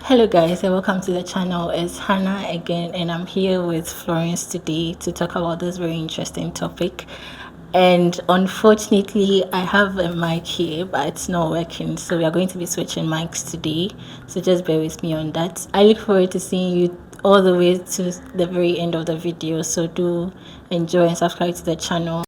Hello guys and welcome to the channel. It's Hannah again and I'm here with Florence today to talk about this very interesting topic. And unfortunately I have a mic here but it's not working, so we are going to be switching mics today, so just bear with me on that. I look forward to seeing you all the way to the very end of the video, so do enjoy and subscribe to the channel.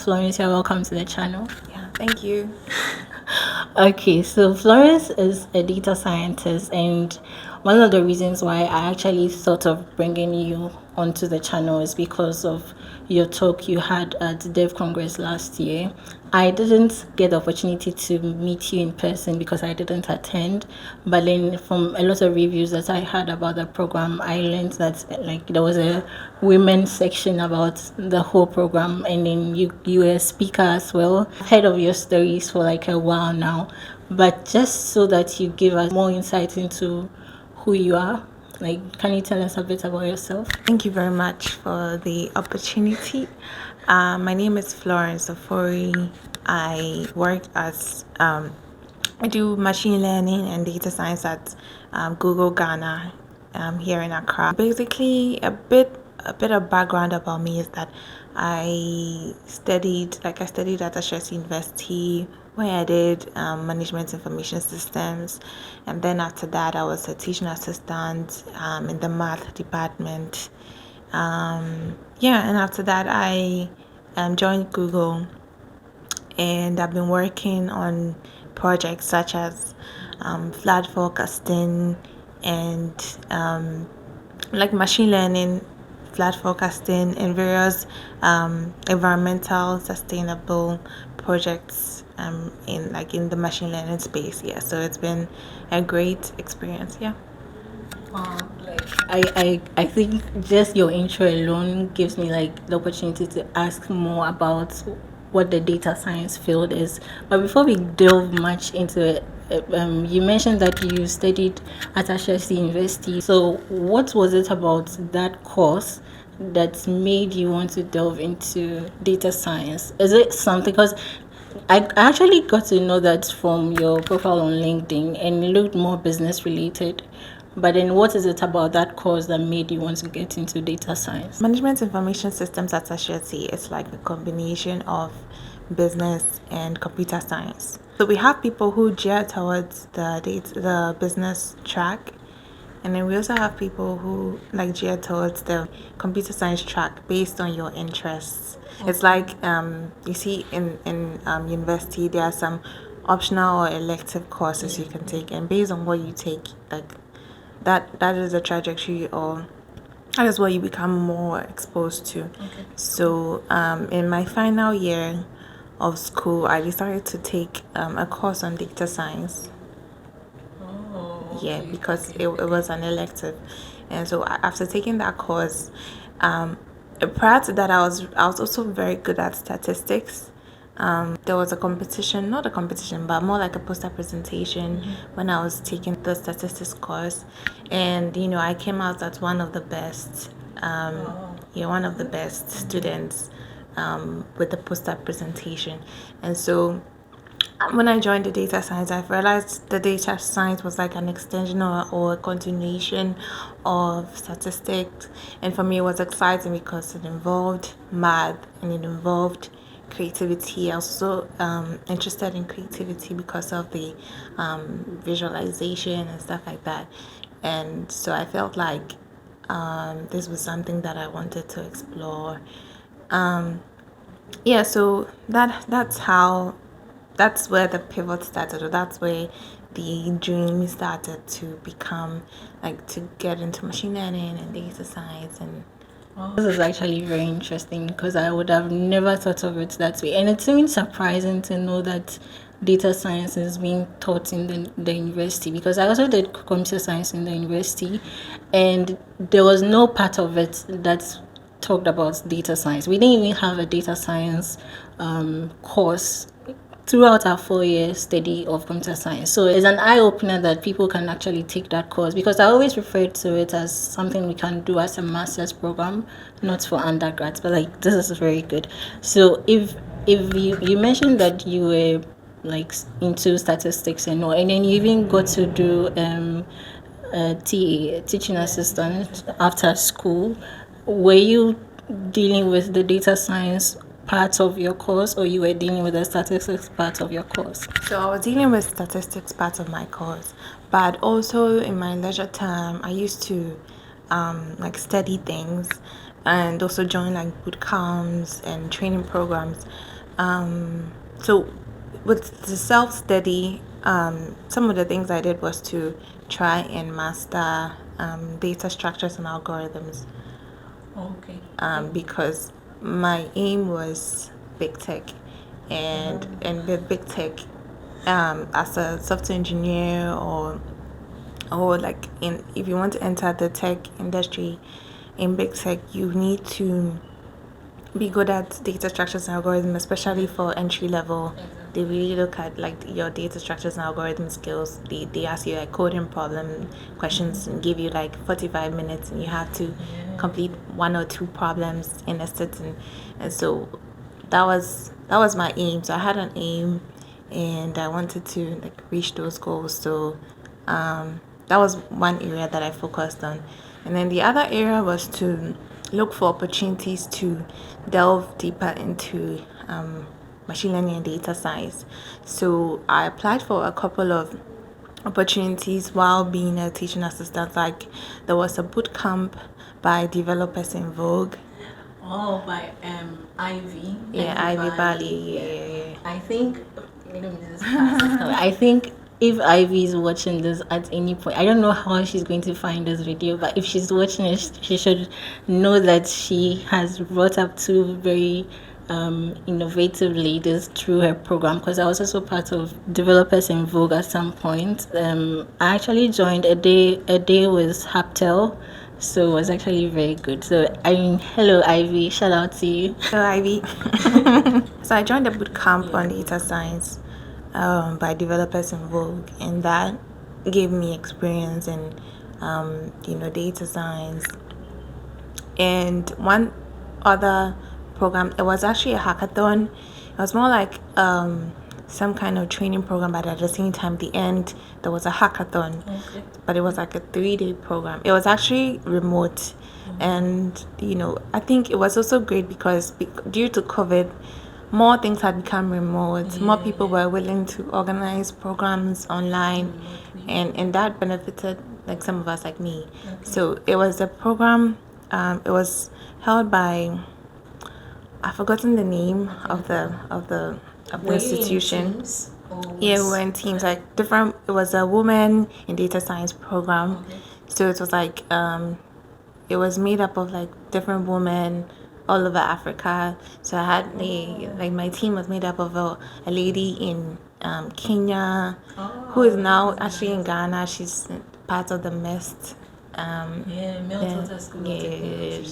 Florence, you're welcome to the channel. Yeah, thank you. Okay, so Florence is a data scientist, and one of the reasons why I actually thought of bringing you onto the channel is because of your talk you had at the Dev Congress last year. I didn't get the opportunity to meet you in person because I didn't attend, but then from a lot of reviews that I had about the program, I learned that like there was a women section about the whole program, and then you were a speaker as well. I've heard of your stories for like a while now, but just so that you give us more insight into who you are, like, can you tell us a bit about yourself? Thank you very much for the opportunity. My name is Florence Ofori. I work as I do machine learning and data science at Google Ghana here in Accra. Basically, a bit of background about me is that I studied at Ashesi University, where I did management information systems, and then after that I was a teaching assistant in the math department. And after that I joined Google, and I've been working on projects such as flood forecasting and like machine learning, flood forecasting, and various environmental sustainable projects in the machine learning space. Yeah, so it's been a great experience. Yeah. I think just your intro alone gives me like the opportunity to ask more about what the data science field is. But before we delve much into it, you mentioned that you studied at Ashesi University. So what was it about that course that made you want to delve into data science? Is it something, because I actually got to know that from your profile on LinkedIn and it looked more business related. But then what is it about that course that made you want to get into data science? Management information systems at Ashesi is like a combination of business and computer science. So we have people who gear towards the business track, and then we also have people who like gear towards the computer science track based on your interests. Okay. It's like you see in university there are some optional or elective courses you can take, and based on what you take, like that is the trajectory, or that is what you become more exposed to. Okay. So in my final year of school, I decided to take a course on data science. Yeah, because it was an elective, and so after taking that course, prior to that, I was also very good at statistics. There was a competition, not a competition, but more like a poster presentation when I was taking the statistics course, and I came out as one of the best, one of the best students with the poster presentation, and so when I joined the data science, I realized the data science was like an extension or a continuation of statistics. And for me, it was exciting because it involved math and it involved creativity. I was also interested in creativity because of the visualization and stuff like that. And so I felt like this was something that I wanted to explore. So that's where the pivot started, or that's where the dream started to become, like, to get into machine learning and data science. And this is actually very interesting because I would have never thought of it that way, and it's even surprising to know that data science is being taught in the university, because I also did computer science in the university and there was no part of it that talked about data science. We didn't even have a data science course throughout our 4 year study of computer science. So it's an eye opener that people can actually take that course, because I always referred to it as something we can do as a master's program, not for undergrads, but like this is very good. So if you mentioned that you were like into statistics and all, and then you even got to do TA, teaching assistant after school, were you dealing with the data science part of your course, or you were dealing with the statistics part of your course? So I was dealing with statistics part of my course, but also in my leisure time, I used to like study things and also join like boot camps and training programs. So with the self study, some of the things I did was to try and master data structures and algorithms, Okay. because my aim was big tech, and with big tech, as a software engineer, or like in if you want to enter the tech industry in big tech, you need to be good at data structures and algorithms, especially for entry level. They really look at like your data structures and algorithm skills. They ask you like coding problem questions and give you like 45 minutes, and you have to complete one or two problems in a certain. And so that was my aim. So I had an aim, and I wanted to like reach those goals. So that was one area that I focused on. And then the other area was to look for opportunities to delve deeper into machine learning and data science. So I applied for a couple of opportunities while being a teaching assistant. Like there was a boot camp by Developers in Vogue. Oh, by Ivy. Yeah, Ivy Bali. Yeah. I think. Let me just I think if Ivy is watching this at any point, I don't know how she's going to find this video, but if she's watching it, she should know that she has brought up two very innovative leaders through her program, because I was also part of Developers in Vogue at some point. I actually joined a day with Haptel, so it was actually very good. So I mean, hello Ivy, shout out to you. Hello, Ivy. So I joined a boot camp on data science by Developers in Vogue, and that gave me experience in data science. And one other program, it was actually a hackathon. It was more like some kind of training program, but at the same time, the end there was a hackathon. Okay. But it was like a 3-day program. It was actually remote, and I think it was also great because due to COVID, more things had become remote. More people were willing to organize programs online, and that benefited like some of us like me. So it was a program. It was held by, I've forgotten the name of the institution. Yeah, we were in teams, like different. It was a woman in data science program, so it was like it was made up of like different women all over Africa. So I had my team was made up of a lady in Kenya, who is now actually in Ghana. She's part of the MIST.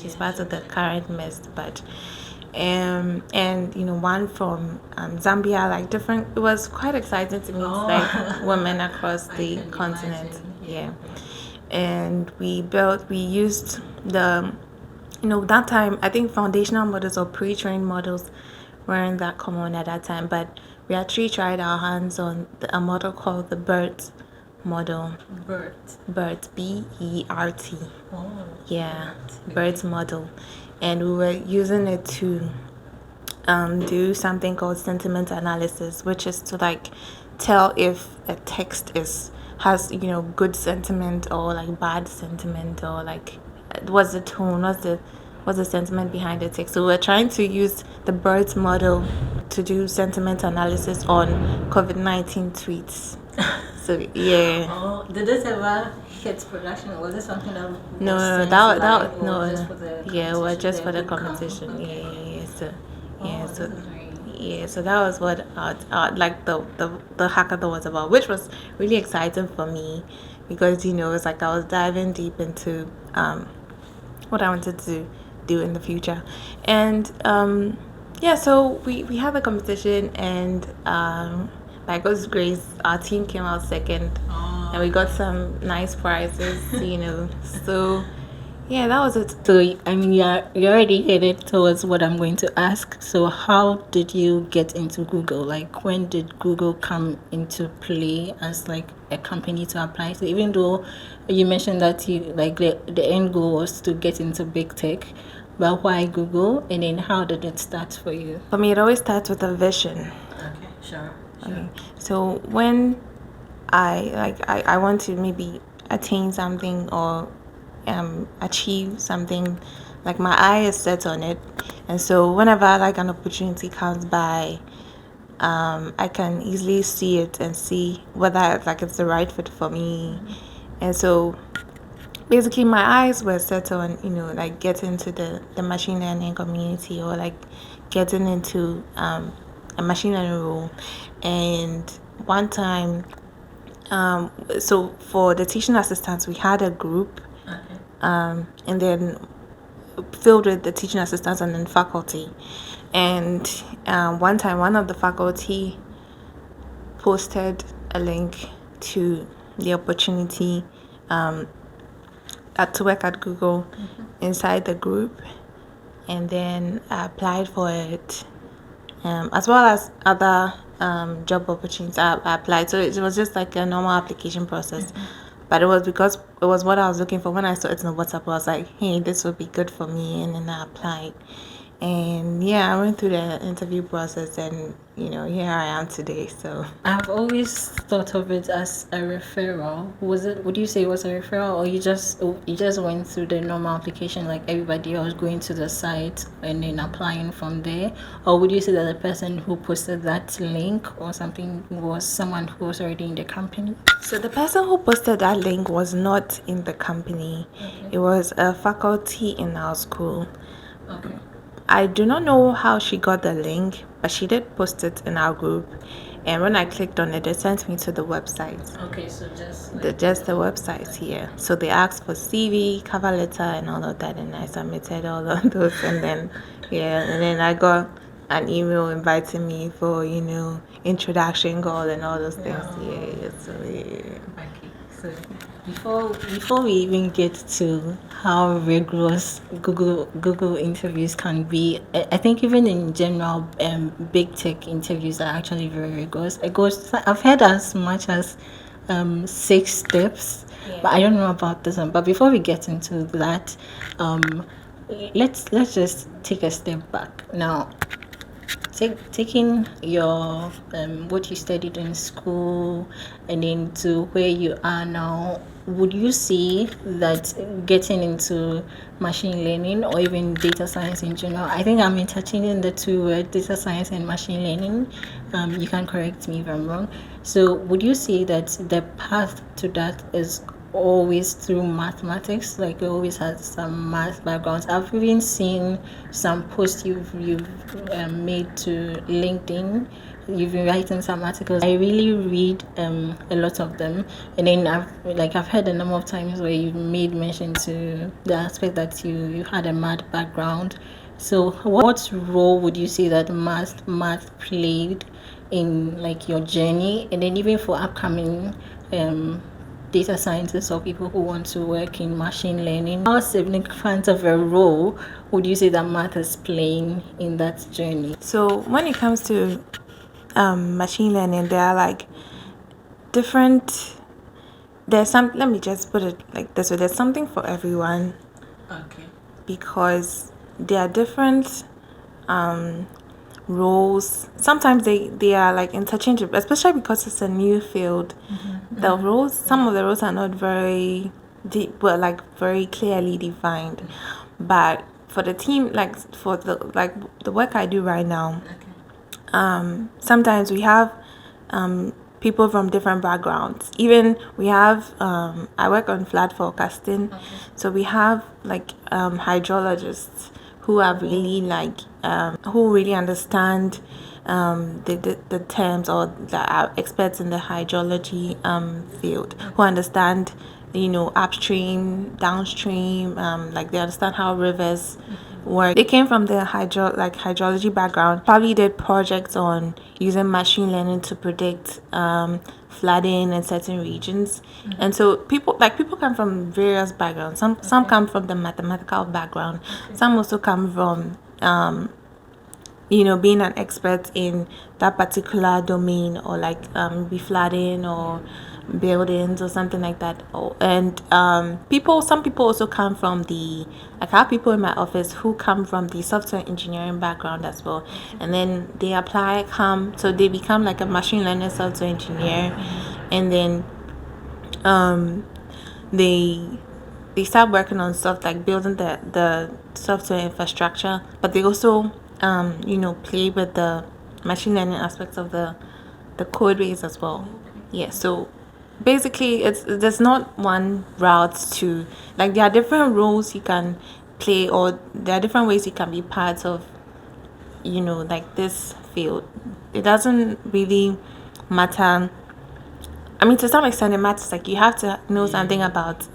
She's part of the current MIST, but and one from Zambia, like different. It was quite exciting to meet like women across the continent. Yeah, and we used the that time. I think foundational models or pre-trained models weren't that common at that time, but we actually tried our hands on a model called the BERT model. BERT, BERT. Yeah, BERT model, and we were using it to do something called sentiment analysis, which is to like tell if a text has good sentiment or like bad sentiment, or like what's the tone, what's the sentiment behind the text. So we're trying to use the BERT model to do sentiment analysis on COVID-19 tweets. So yeah. Oh, did this ever hit production, or was it something that No, was that no. just for the Yeah, well, just for the boot camp? competition. Okay. Yeah. So Oh, so this is very yeah, so that was what like the hackathon was about, which was really exciting for me because it's like I was diving deep into what I wanted to do in the future, and Yeah, so we had a competition, and by God's grace, our team came out second, and we got some nice prizes. So yeah, that was it. So, I mean, you're already headed towards what I'm going to ask. So, how did you get into Google? Like, when did Google come into play as like a company to apply to? Even though you mentioned that you like the end goal was to get into big tech, but why Google? And then how did it start for you? For me, it always starts with a vision. Okay, sure. Okay. So when I want to maybe attain something or achieve something, like my eye is set on it, and so whenever like an opportunity comes by, I can easily see it and see whether like it's the right fit for me. And so basically my eyes were set on like getting into the machine learning community, or like getting into a machine learning role. And one time, so for the teaching assistants, we had a group, and then filled with the teaching assistants and then faculty. And one time, one of the faculty posted a link to the opportunity to work at Google inside the group, and then I applied for it, as well as other job opportunities. I applied, so it was just like a normal application process. But it was because it was what I was looking for. When I saw it in the WhatsApp, I was like, hey, this would be good for me, and then I applied. And yeah, I went through the interview process, and here I am today. So I've always thought of it as a referral. Would you say it was a referral, or you just went through the normal application like everybody else, going to the site and then applying from there? Or would you say that the person who posted that link or something was someone who was already in the company? So the person who posted that link was not in the company. Okay. It was a faculty in our school. Okay. I do not know how she got the link, but she did post it in our group. And when I clicked on it, it sent me to the website. Okay, so just Just the website here. So they asked for CV, cover letter, and all of that, and I submitted all of those. And then and then I got an email inviting me for introduction call and all those things. So Okay, so before we even get to how rigorous Google interviews can be, I think even in general, big tech interviews are actually very rigorous. I've heard as much as 6 steps, but I don't know about this one. But before we get into that, let's just take a step back now. Taking your what you studied in school and into where you are now, would you see that getting into machine learning or even data science in general? I think I'm interchanging the two words, data science and machine learning. You can correct me if I'm wrong. So would you say that the path to that is always through mathematics, like it always has some math backgrounds? I've even seen some posts you've made to LinkedIn. You've been writing some articles. I really read a lot of them, and then I've heard a number of times where you've made mention to the aspect that you had a math background. So what role would you say that math played in like your journey, and then even for upcoming data scientists or people who want to work in machine learning? How significant of a role would you say that math is playing in that journey? So when it comes to machine learning, there are like different. There's some. Let me just put it like this way: there's something for everyone. Okay. Because there are different roles. Sometimes they are like interchangeable, especially because it's a new field. The roles, some of the roles are not very deep, but like very clearly defined. But for the team, like for the work I do right now, sometimes we have people from different backgrounds. Even we have I work on flood forecasting, so we have like hydrologists who are really like who really understand the terms, or that are experts in the hydrology field, who understand upstream, downstream, like they understand how rivers work. They came from the hydrology background, probably did projects on using machine learning to predict flooding in certain regions. And so people come from various backgrounds. Some come from the mathematical background. Some also come from being an expert in that particular domain, or be flooding or buildings or something like that. And some people also come from I have people in my office who come from the software engineering background as well, and then they so they become like a machine learning software engineer, and then they start working on stuff like building the software infrastructure, but they also play with the machine learning aspects of the code base as well. Yeah, so basically there's not one route to, like, there are different roles you can play, or there are different ways you can be part of like this field. It doesn't really matter. I mean, to some extent it matters. Like, you have to know something about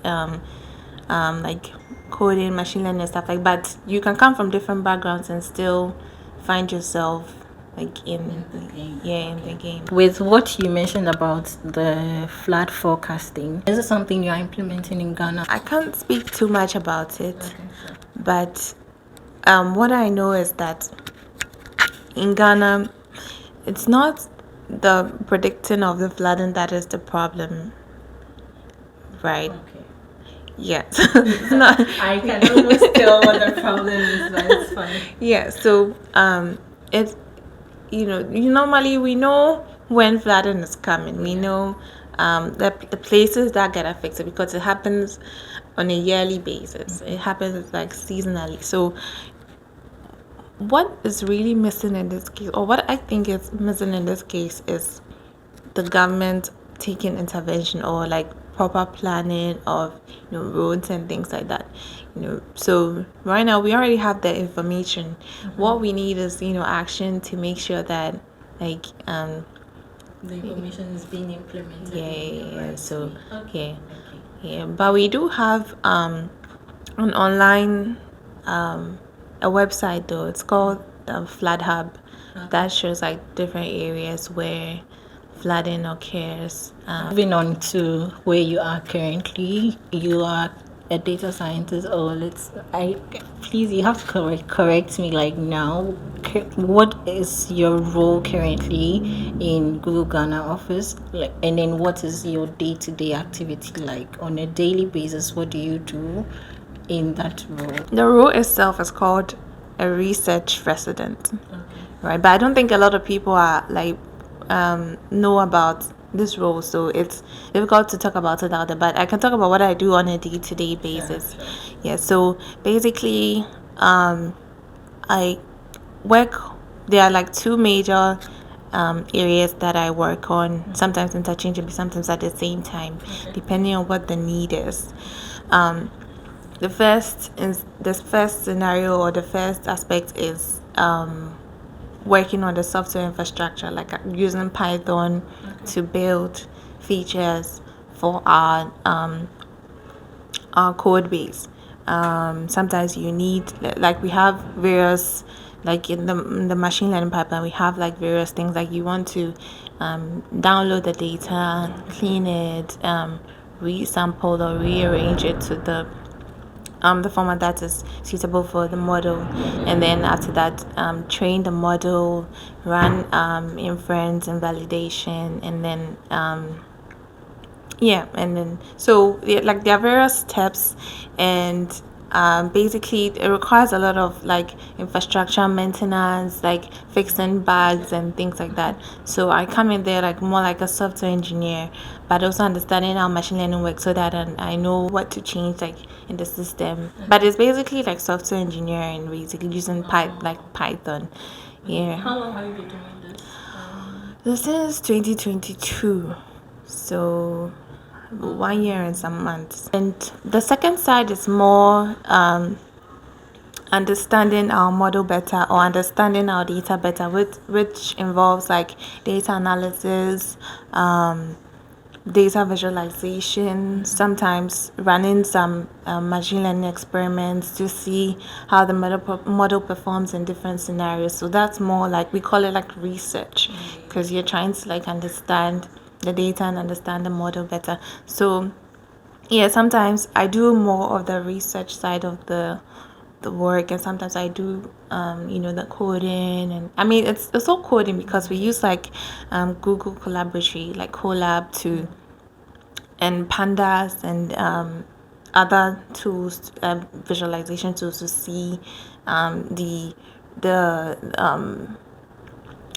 like coding, machine learning and stuff like. But you can come from different backgrounds and still find yourself like in the game. With what you mentioned about the flood forecasting, is it something you're implementing in Ghana? I can't speak too much about it, but what I know is that in Ghana, it's not the predicting of the flooding that is the problem, right? Okay. Yes. It's not. I can almost tell what the problem is, but it's fine. Yeah, so it's normally we know when flooding is coming. We know the places that get affected, because it happens on a yearly basis. It happens like seasonally. So what is really missing in this case, or what I think is missing in this case, is the government taking intervention, or like proper planning of roads and things like that. So right now we already have the information. What we need is action to make sure that like The information is being implemented. yeah. So yeah, but we do have an online a website though. It's called Flood Hub. That shows like different areas where flooding occurs. Moving on to where you are currently, you are a data scientist, or please, you have to correct me like now. What is your role currently in Google Ghana office? Like, and then what is your day-to-day activity like on a daily basis? What do you do in that role? The role itself is called a research resident, right? But I don't think a lot of people are like know about this role, so it's difficult to talk about it out there. But I can talk about what I do on a day-to-day basis. Yeah, so basically I work, there are like two major areas that I work on, sometimes interchangeably, sometimes at the same time, depending on what the need is. The first scenario, or the first aspect, is working on the software infrastructure, like using Python to build features for our code base. Sometimes you need, like, we have various, like in the machine learning pipeline, we have like various things, like you want to download the data, clean it, resample or rearrange it to the format that is suitable for the model, and then after that train the model, run inference and validation, and then like there are various steps, and basically it requires a lot of like infrastructure maintenance, like fixing bugs and things like that. So I come in there like more like a software engineer, but also understanding how machine learning works, so that I know what to change like in the system. But it's basically like software engineering, basically using Python. Yeah. How long have you been doing this? Since 2022, so 1 year and some months. And the second side is more understanding our model better, or understanding our data better, which involves like data analysis, data visualization, sometimes running some machine learning experiments to see how the model performs in different scenarios. So that's more like, we call it like research, because you're trying to like understand the data and understand the model better. So yeah, sometimes I do more of the research side of the work, and sometimes I do the coding. And I mean, it's all coding because we use like Google Collaboratory, like Colab, to and pandas and other tools, visualization tools, to see the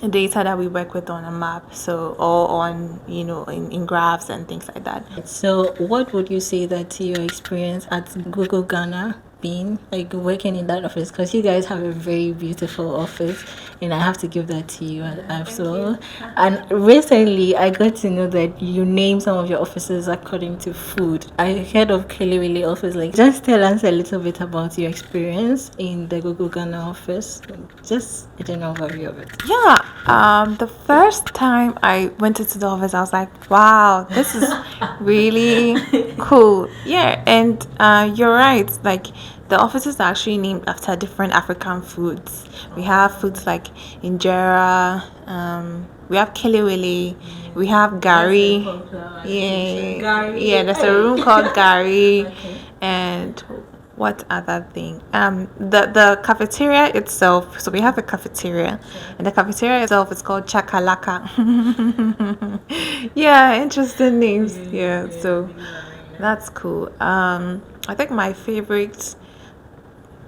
data that we work with on a map, so, or on, in graphs and things like that. So, what would you say that your experience at Google Ghana been like working in that office? Because you guys have a very beautiful office, and I have to give that to you as well. And recently, I got to know that you name some of your offices according to food. I heard of Kelewele office. Like, just tell us a little bit about your experience in the Google Ghana office. Just a general overview of it. Yeah, the first time I went into the office, I was like, wow, this is really cool. Yeah, and you're right. Like, the office is actually named after different African foods. We have foods like injera, we have kelewele, we have gari. Yeah, yeah, there's a room called gari. Okay. And what other thing? The cafeteria itself. So we have a cafeteria, and the cafeteria itself is called Chakalaka. Yeah, interesting names. Yeah, so that's cool. I think my favorite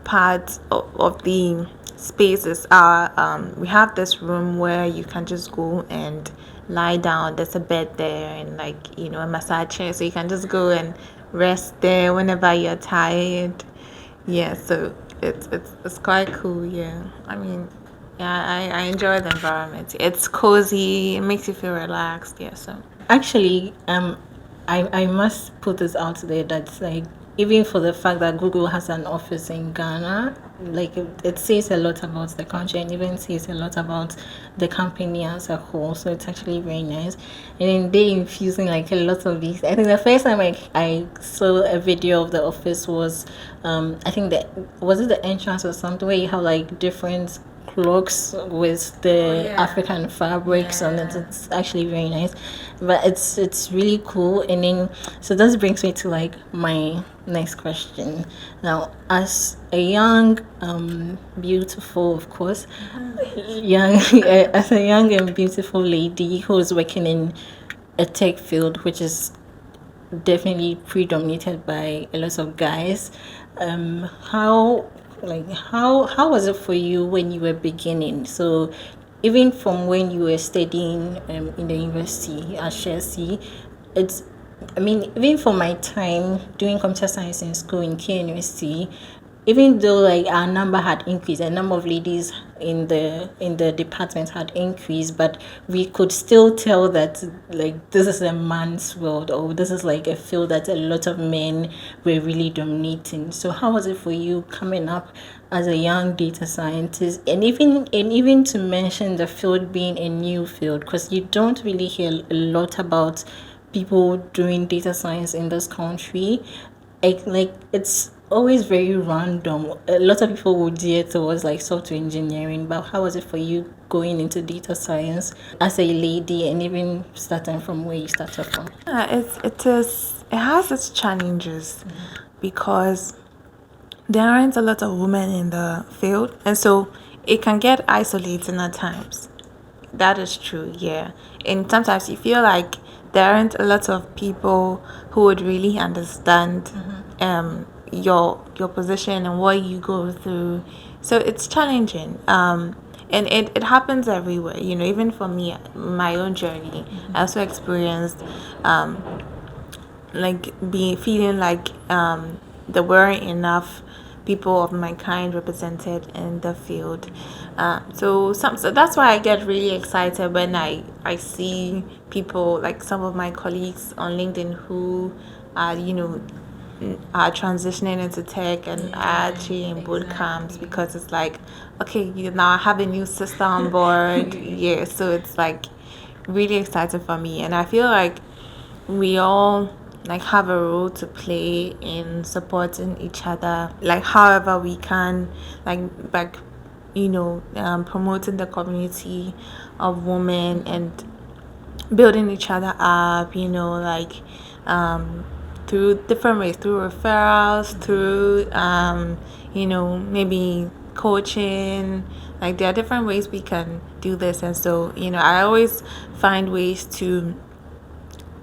part of the spaces are, we have this room where you can just go and lie down. There's a bed there, and like, a massage chair, so you can just go and rest there whenever you're tired. Yeah, so it's quite cool. Yeah, I mean, yeah, I enjoy the environment. It's cozy, it makes you feel relaxed. Yeah, so Actually, I must put this out there that like even for the fact that Google has an office in Ghana, like it says a lot about the country, and even says a lot about the company as a whole. So it's actually very nice. And then they infusing like a lot of these. I think the first time I saw a video of the office was I think that was it the entrance or something where you have like different cloaks with the African fabrics on it. It's actually very nice, but it's really cool. And then so this brings me to like my next question. Now, as a young, beautiful, of course, young as a young and beautiful lady who's working in a tech field, which is definitely predominated by a lot of guys. How how was it for you when you were beginning? So even from when you were studying in the university at Chelsea, it's I mean, even for my time doing computer science in school in KNUST, even though like our number had increased, the number of ladies in the department had increased, but we could still tell that like this is a man's world, or this is like a field that a lot of men were really dominating. So how was it for you coming up as a young data scientist, and even to mention the field being a new field, because you don't really hear a lot about people doing data science in this country. Like it's always very random. A lot of people would gear towards like software engineering, but how was it for you going into data science as a lady, and even starting from where you started from? yeah, it has its challenges, because there aren't a lot of women in the field, and so it can get isolating at times. That is true, yeah. And sometimes you feel like there aren't a lot of people who would really understand your position and what you go through. So it's challenging. And it happens everywhere, even for me, my own journey. I also experienced like being feeling like there weren't enough people of my kind represented in the field. So that's why I get really excited when I see people like some of my colleagues on LinkedIn who are are transitioning into tech and are actually in boot camps, because it's like, okay, you now have a new sister on board. Yeah, so it's like really exciting for me, and I feel like we all like have a role to play in supporting each other, like however we can, like promoting the community of women and building each other up, through different ways, through referrals, through maybe coaching. Like there are different ways we can do this, and so I always find ways to,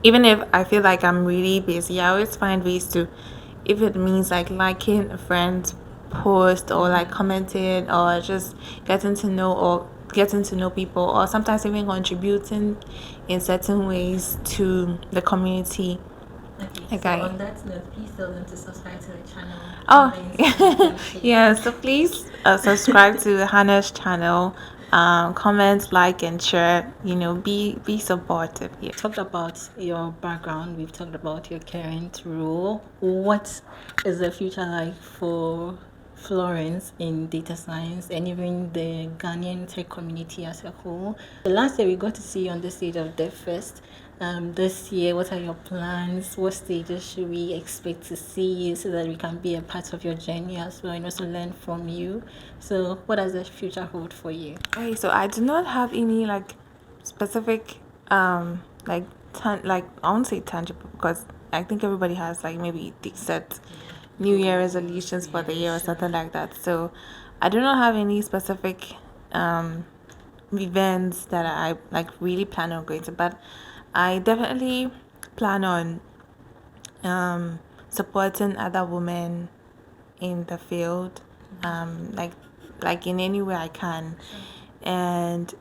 even if I feel like I'm really busy, I always find ways to, if it means like liking a friend's post or like commenting or just getting to know people, or sometimes even contributing in certain ways to the community. Okay, so on that note, please tell them to subscribe to the channel. Oh, yeah. So please subscribe to Hannah's channel. Comment, like, and share. Be supportive. Yeah. Talked about your background, we've talked about your current role. What is the future like for Florence in data science and even the Ghanaian tech community as a whole? The last year we got to see you on the stage of Dev Fest. This year, what are your plans? What stages should we expect to see you so that we can be a part of your journey as well and also learn from you? So, what does the future hold for you? Okay, so I do not have any like specific like I won't say tangible, because I think everybody has like maybe they set New Year resolutions for the year or something like that. So I do not have any specific events that I like really plan on going to, but I definitely plan on supporting other women in the field, like in any way I can. And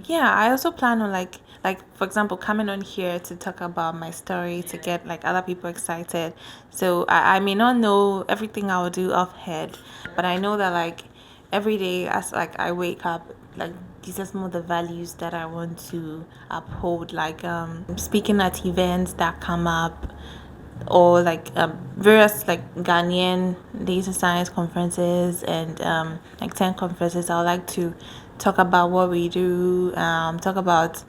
yeah, I also plan on like for example coming on here to talk about my story to get like other people excited. So I may not know everything I will do off head, but I know that like every day as like I wake up, like these are some of the values that I want to uphold, like speaking at events that come up, or like various like Ghanaian data science conferences and like 10 conferences. I would like to talk about what we do, talk about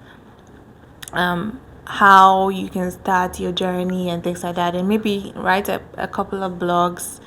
how you can start your journey and things like that, and maybe write a couple of blogs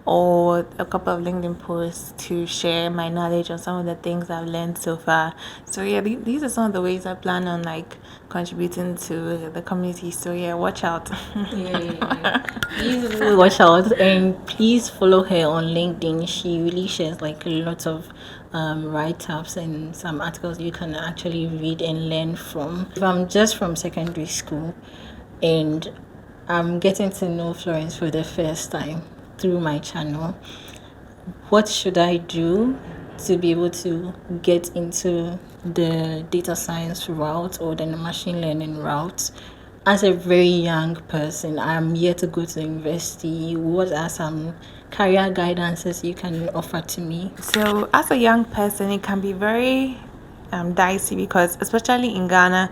or a couple of LinkedIn posts to share my knowledge on some of the things I've learned so far. So yeah, these are some of the ways I plan on like contributing to the community. So yeah, watch out. Yeah. Please watch out and please follow her on LinkedIn. She really shares like a lot of write-ups and some articles you can actually read and learn from. If I'm just from secondary school and I'm getting to know Florence for the first time through my channel, what should I do to be able to get into the data science route or the machine learning route? As a very young person, I'm yet to go to university. What are some career guidances you can offer to me? So as a young person, it can be very dicey, because especially in Ghana,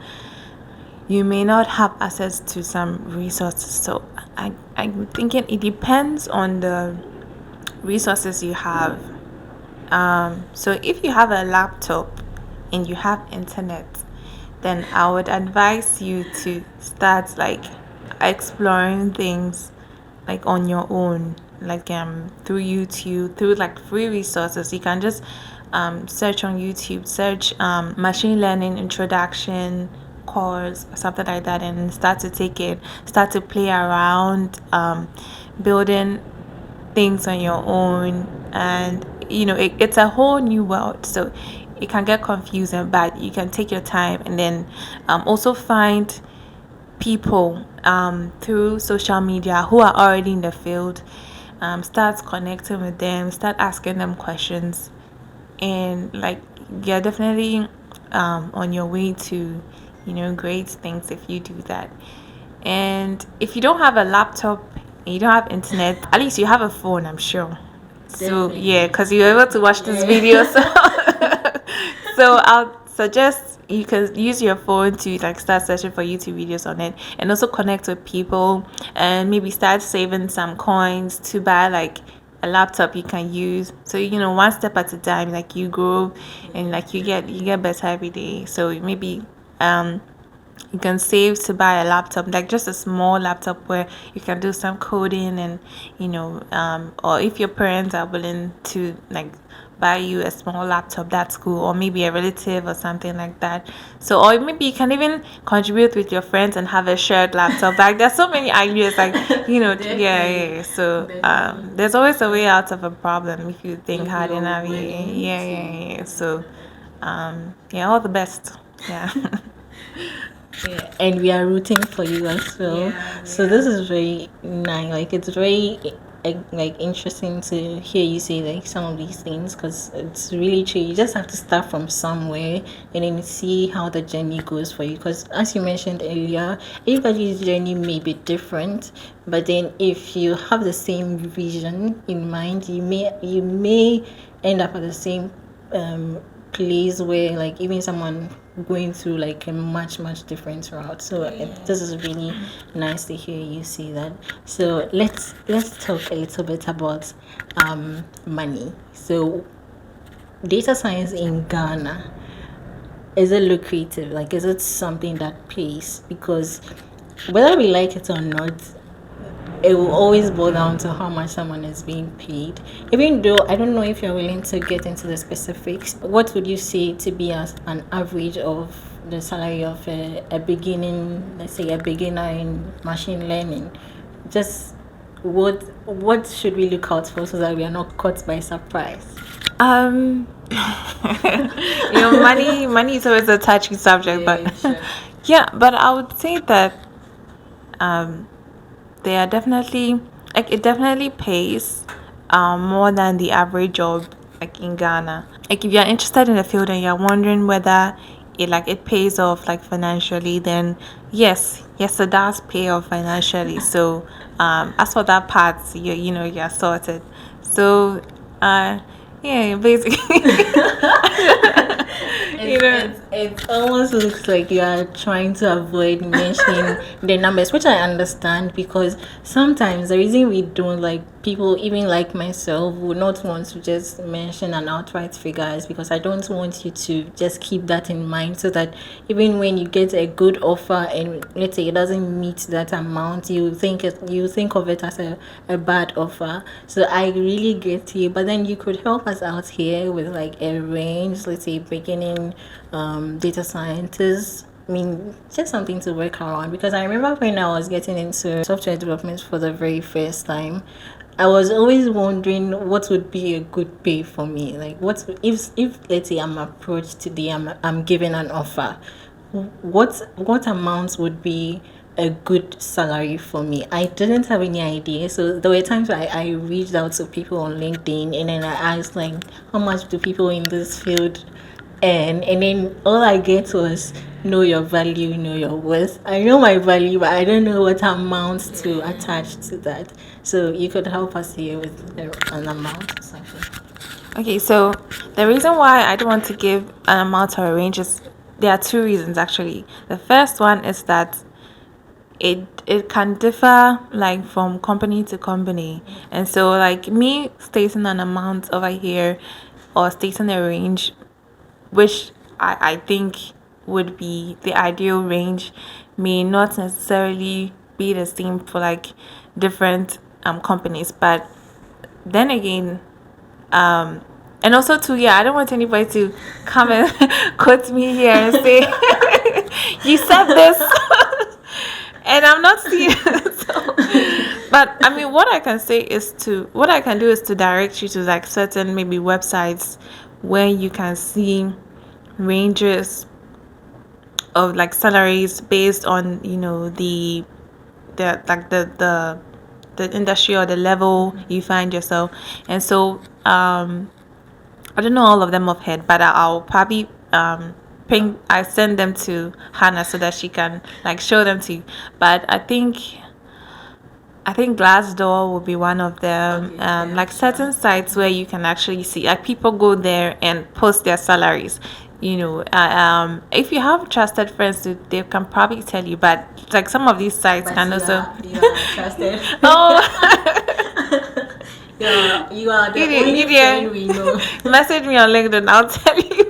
you may not have access to some resources. So I'm thinking it depends on the resources you have. So if you have a laptop and you have internet, then I would advise you to start like exploring things like on your own, like through YouTube, through like free resources. You can just search on YouTube, search machine learning introduction course, something like that, and start to take it, start to play around, building things on your own. And it's a whole new world, so it can get confusing, but you can take your time, and then also find people through social media who are already in the field. Start connecting with them, start asking them questions, and like you're definitely on your way to great things if you do that. And if you don't have a laptop and you don't have internet, at least you have a phone, I'm sure. So Definitely. yeah, because you're able to watch this video. So I'll suggest you can use your phone to like start searching for YouTube videos on it, and also connect with people, and maybe start saving some coins to buy like a laptop you can use. So one step at a time, like you grow and like you get better every day. So maybe you can save to buy a laptop, like just a small laptop where you can do some coding and or if your parents are willing to like buy you a small laptop, that's cool, or maybe a relative or something like that. So, or maybe you can even contribute with your friends and have a shared laptop. Like there's so many ideas, like yeah. So there's always a way out of a problem if you think hard enough. Yeah. So yeah, all the best. Yeah. Yeah, and we are rooting for you as well. So this is very nice. Like it's very like interesting to hear you say like some of these things because it's really true. You just have to start from somewhere and then see how the journey goes for you. Because as you mentioned earlier, everybody's journey may be different, but then if you have the same vision in mind, you may end up at the same place where like even someone going through like a much different route. So this is really nice to hear you say that. So let's talk a little bit about money. So data science in Ghana, is it lucrative? Like is it something that pays? Because whether we like it or not, it will always boil down to how much someone is being paid. Even though I don't know if you're willing to get into the specifics, what would you say to be as an average of the salary of a beginning, let's say a beginner in machine learning? Just what should we look out for so that we are not caught by surprise? Um, money is always a touchy subject, but sure. yeah, but I would say that they are definitely like it definitely pays more than the average job like in Ghana. Like if you're interested in the field and you're wondering whether it pays off like financially, then yes, it does pay off financially. So as for that part, you're sorted. So yeah, basically. It almost looks like you are trying to avoid mentioning the numbers, which I understand because sometimes the reason we don't like people, even like myself, would not want to just mention an outright figure is because I don't want you to just keep that in mind so that even when you get a good offer and let's say it doesn't meet that amount, you think of it as a bad offer. So I really get you, but then you could help us out here with like a range, let's say beginning data scientists. I mean, just something to work around because I remember when I was getting into software development for the very first time, I was always wondering what would be a good pay for me. Like, if let's say I'm approached today, I'm given an offer, what amount would be a good salary for me? I didn't have any idea. So there were times where I reached out to people on LinkedIn and then I asked like, how much do people in this field and then all I get was know your value, know your worth. I know my value, but I don't know what amount to attach to that. So you could help us here with an amount or something. Okay, so the reason why I don't want to give an amount or a range is there are two reasons actually. The first one is that it can differ like from company to company, and so like me stating an amount over here or stating a range, which I think would be the ideal range, may not necessarily be the same for like different companies, but then again and also too, yeah, I don't want anybody to come and quote me here and say you said this and I'm not seeing it. So, but I mean what I can do is to direct you to like certain maybe websites where you can see ranges of like salaries based on the industry or the level you find yourself. And so I don't know all of them off head, but I'll probably I send them to Hannah so that she can like show them to you. But I think Glassdoor will be one of them. Okay, yeah, Like certain sites where you can actually see like people go there and post their salaries. If you have trusted friends, they can probably tell you. But like some of these sites but can also. you are trusted. Oh. You are the Idiot, only friend we know. Message me on LinkedIn. I'll tell you.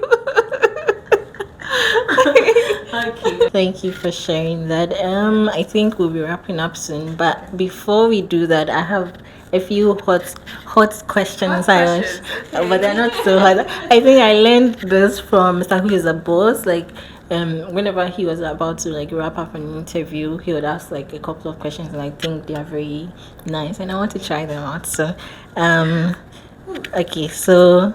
Okay. Thank you for sharing that. I think we'll be wrapping up soon, but before we do that, I have a few hot questions I wish, but they're not so hot. I think I learned this from Mr. Who is a boss. Like, whenever he was about to like wrap up an interview, he would ask like a couple of questions, and I think they are very nice, and I want to try them out. So, okay, so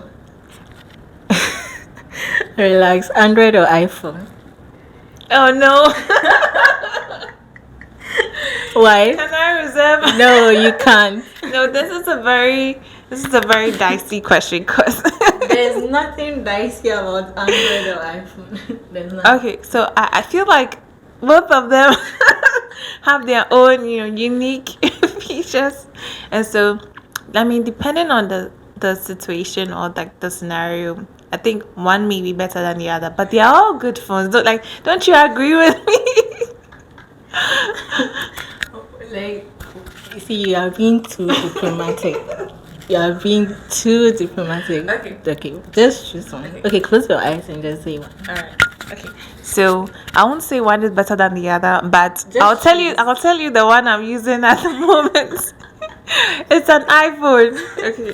relax. Android or iPhone? Oh no. Why? Can I reserve? No, you can't. No, this is a very dicey question because There's nothing dicey about Android or iPhone. There's nothing. okay, so I feel like both of them have their own, unique features. And so I mean, depending on the situation or like the scenario, I think one may be better than the other, but they're all good phones. Don't you agree with me? Like, you see, you are being too diplomatic. You are being too diplomatic. Okay, just choose one. Okay, close your eyes and just say one. All right. Okay. So I won't say one is better than the other, but Just I'll tell you. choose. I'll tell you the one I'm using at the moment. It's an iPhone. Okay.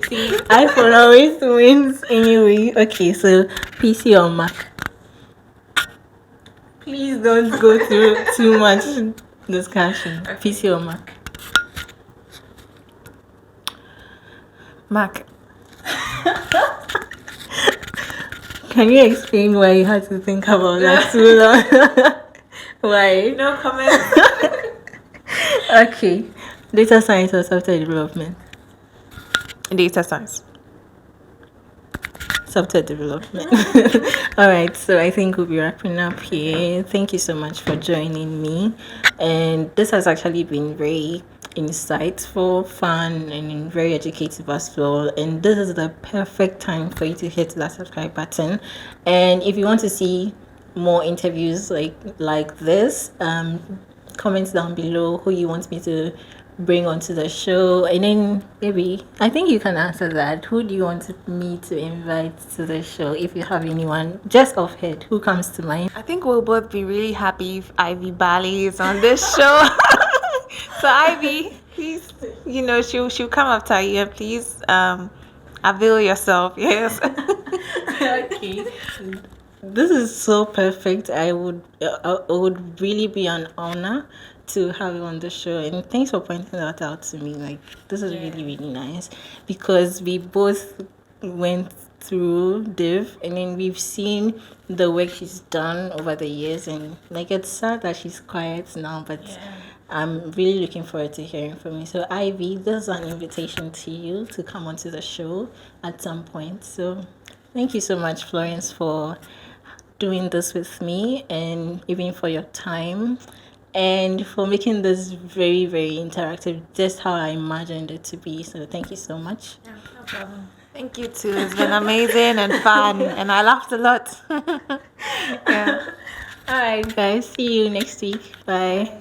See, iPhone always wins anyway. Okay, so PC or Mac? Please don't go through too much discussion. PC or Mac? Mac. Can you explain why you had to think about that too long? Why? No comment. Okay. Data science or software development? Data science. Software development. All right, so I think we'll be wrapping up here. Thank you so much for joining me. And this has actually been very insightful, fun, and very educative as well. And this is the perfect time for you to hit that subscribe button. And if you want to see more interviews like this, comments down below who you want me to bring onto the show, and then maybe I think you can answer that. Who do you want me to invite to the show? If you have anyone just off head, who comes to mind? I think we'll both be really happy if Ivy Bali is on this show. So Ivy, please, she'll come after you, and please avail yourself. Yes. Okay. This is so perfect. It would really be an honor to have you on the show, and thanks for pointing that out to me. Like, this is really really nice because we both went through Div, and then we've seen the work she's done over the years, and like it's sad that she's quiet now, but I'm really looking forward to hearing from you. So Ivy, this is an invitation to you to come onto the show at some point. So thank you so much, Florence, for doing this with me, and even for your time, and for making this very very interactive, just how I imagined it to be. So thank you so much. Yeah, no problem. Thank you too. It's been amazing and fun, and I laughed a lot. Yeah. All right, guys, see you next week. Bye.